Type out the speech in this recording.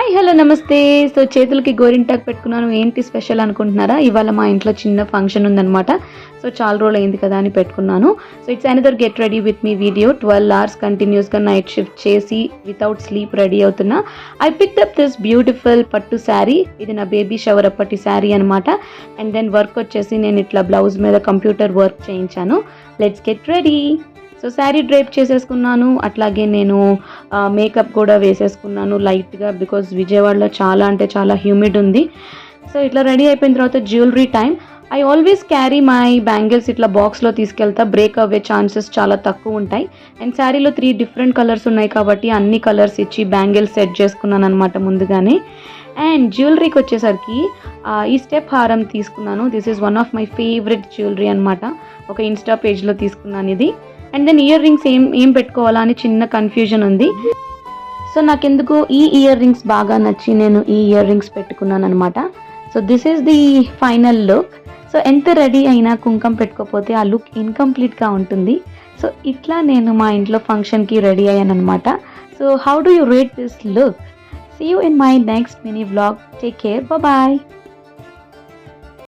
Hi hello నమస్తే. So చేతులకి గోరింటాకు పెట్టుకున్నాను. ఏంటి స్పెషల్ అనుకుంటున్నారా? ఇవాళ మా ఇంట్లో చిన్న ఫంక్షన్ ఉందన్నమాట. సో చాలా రోజులు అయింది కదా అని పెట్టుకున్నాను. So it's another get ready with me video. 12 hours కంటిన్యూస్గా నైట్ షిఫ్ట్ చేసి వితౌట్ స్లీప్ రెడీ అవుతున్నా. I picked up this beautiful పట్టు శారీ. ఇది నా బేబీ షవర్ అప్పటి శారీ అనమాట. అండ్ దెన్ వర్క్ వచ్చేసి నేను ఇట్లా బ్లౌజ్ మీద కంప్యూటర్ వర్క్ చేయించాను. Let's get ready. So sari డ్రైప్ చేసేసుకున్నాను. అట్లాగే నేను మేకప్ కూడా వేసేసుకున్నాను లైట్గా, బికాజ్ విజయవాడలో చాలా అంటే చాలా హ్యూమిడ్ ఉంది. సో ఇట్లా రెడీ అయిపోయిన తర్వాత jewellery time. I always carry my bangles ఇట్లా బాక్స్లో తీసుకెళ్తా. బ్రేక్ అవ్వే ఛాన్సెస్ చాలా తక్కువ ఉంటాయి. అండ్ శారీలో 3 different కలర్స్ ఉన్నాయి కాబట్టి అన్ని కలర్స్ ఇచ్చి బ్యాంగిల్స్ సెట్ చేసుకున్నాను అనమాట ముందుగానే. అండ్ జ్యువెలరీకి వచ్చేసరికి ఈ స్టెప్ హారం తీసుకున్నాను. This is one of my favourite jewellery అనమాట. ఒక ఇన్స్టా పేజ్లో తీసుకున్నాను ఇది. అండ్ దెన్ ఇయర్ రింగ్స్ ఏం పెట్టుకోవాలా అని చిన్న కన్ఫ్యూజన్ ఉంది. సో నాకెందుకు ఈ ఇయర్ రింగ్స్ బాగా నచ్చి నేను ఈ ఇయర్ రింగ్స్ పెట్టుకున్నాను అనమాట. So this is the final look. So ఎంత రెడీ అయినా కుంకం పెట్టుకోకపోతే ఆ లుక్ ఇన్కంప్లీట్గా ఉంటుంది. సో ఇట్లా నేను మా ఇంట్లో ఫంక్షన్కి రెడీ అయ్యాను అనమాట. So how do you rate this look? See you in my next mini vlog. Take care. Bye.